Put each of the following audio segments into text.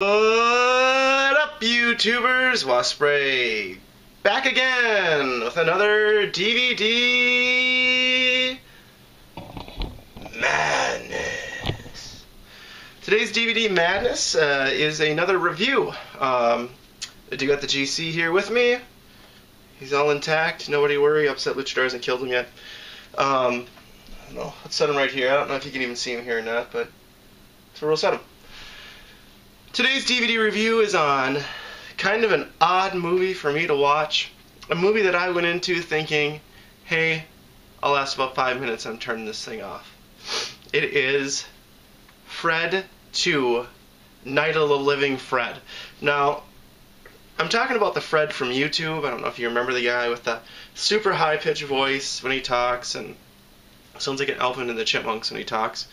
What up, YouTubers? Wasspray back again with another DVD madness. Today's DVD madness is another review. I do got the GC here with me. He's all intact. Nobody worry. Upset Luchador hasn't killed him yet. I don't know. Let's set him right here. I don't know if you can even see him here or not, but that's where we'll set him. Today's DVD review is on kind of an odd movie for me to watch. A movie that I went into thinking, hey, I'll last about 5 minutes and I'm turning this thing off. It is Fred 2, Night of the Living Fred. Now, I'm talking about the Fred from YouTube. I don't know if you remember the guy with the super high-pitched voice when he talks, and sounds like an Alvin and the Chipmunks when he talks.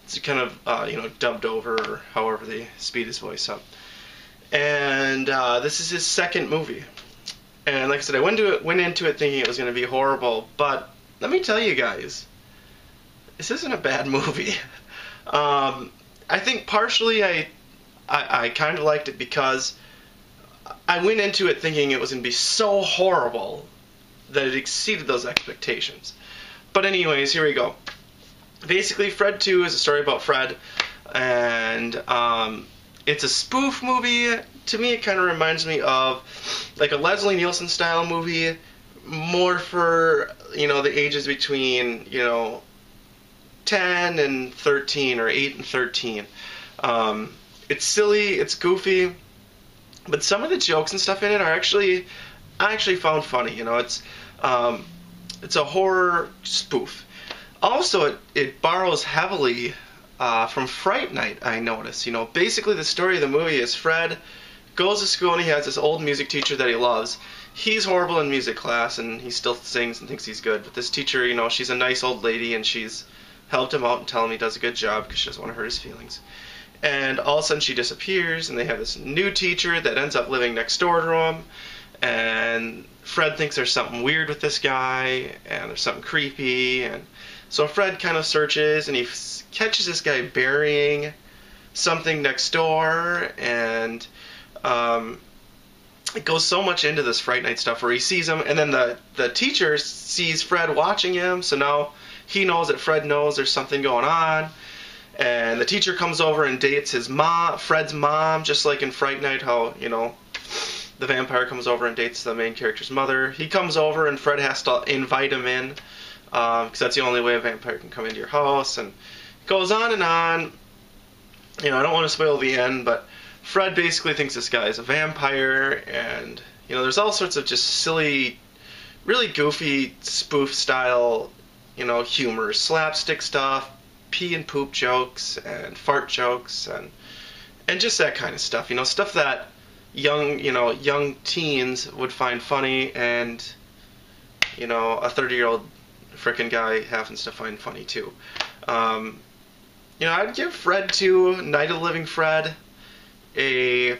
It's kind of, dubbed over, or however they speed his voice up. And this is his second movie. And like I said, I went into it thinking it was going to be horrible, but let me tell you guys, this isn't a bad movie. I think partially I kind of liked it because I went into it thinking it was going to be so horrible that it exceeded those expectations. But anyways, here we go. Basically, Fred 2 is a story about Fred, and it's a spoof movie. To me, it kind of reminds me of like a Leslie Nielsen style movie, more for, the ages between, 10 and 13 or 8 and 13. It's silly, it's goofy, but some of the jokes and stuff in it are I actually found funny. It's a horror spoof. Also, it borrows heavily from Fright Night, I noticed. Basically the story of the movie is Fred goes to school and he has this old music teacher that he loves. He's horrible in music class and he still sings and thinks he's good. But this teacher, she's a nice old lady and she's helped him out and tell him he does a good job because she doesn't want to hurt his feelings. And all of a sudden she disappears and they have this new teacher that ends up living next door to him. And Fred thinks there's something weird with this guy and there's something creepy, and so Fred kind of searches and he catches this guy burying something next door, and it goes so much into this Fright Night stuff where he sees him, and then the teacher sees Fred watching him, so now he knows that Fred knows there's something going on, and the teacher comes over and dates Fred's mom, just like in Fright Night, how, the vampire comes over and dates the main character's mother. He comes over and Fred has to invite him in, because that's the only way a vampire can come into your house, and it goes on and on. I don't want to spoil the end, but Fred basically thinks this guy is a vampire, and there's all sorts of just silly, really goofy spoof style, humor, slapstick stuff, pee and poop jokes, and fart jokes, and just that kind of stuff. Stuff that young teens would find funny, and a 30-year-old frickin' guy happens to find funny too. I'd give Fred 2, Night of the Living Fred, a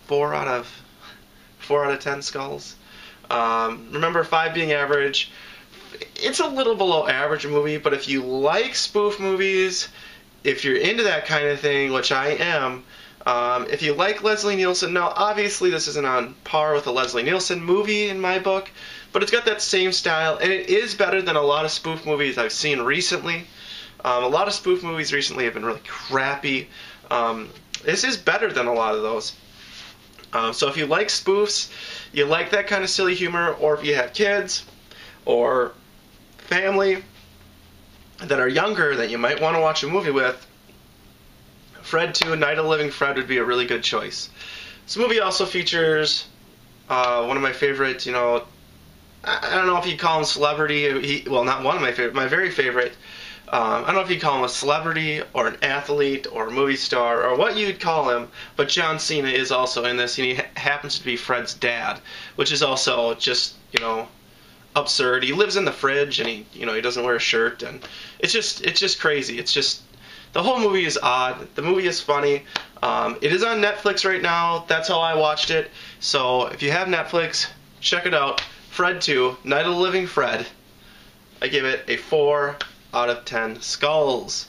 4 out of 10 skulls. Remember, 5 being average. It's a little below average movie, but if you like spoof movies, if you're into that kind of thing, which I am, if you like Leslie Nielsen, now obviously this isn't on par with a Leslie Nielsen movie in my book, but it's got that same style, and it is better than a lot of spoof movies I've seen recently. A lot of spoof movies recently have been really crappy. This is better than a lot of those. So if you like spoofs, you like that kind of silly humor, or if you have kids or family that are younger that you might want to watch a movie with, Fred 2, Night of the Living Fred would be a really good choice. This movie also features one of my favorite, I don't know if you'd call him celebrity. Well, not one of my favorite, my very favorite. I don't know if you'd call him a celebrity or an athlete or a movie star or what you'd call him, but John Cena is also in this, and he happens to be Fred's dad, which is also just, absurd. He lives in the fridge, and he doesn't wear a shirt, and it's just crazy. It's just, the whole movie is odd. The movie is funny. It is on Netflix right now. That's how I watched it. So if you have Netflix, check it out. Fred 2, Night of the Living Fred. I give it a 4 out of 10 skulls.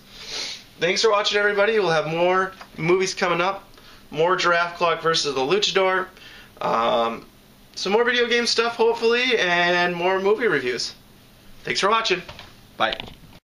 Thanks for watching, everybody. We'll have more movies coming up. more Giraffe Clock versus the Luchador, some more video game stuff hopefully, and more movie reviews. Thanks for watching. Bye.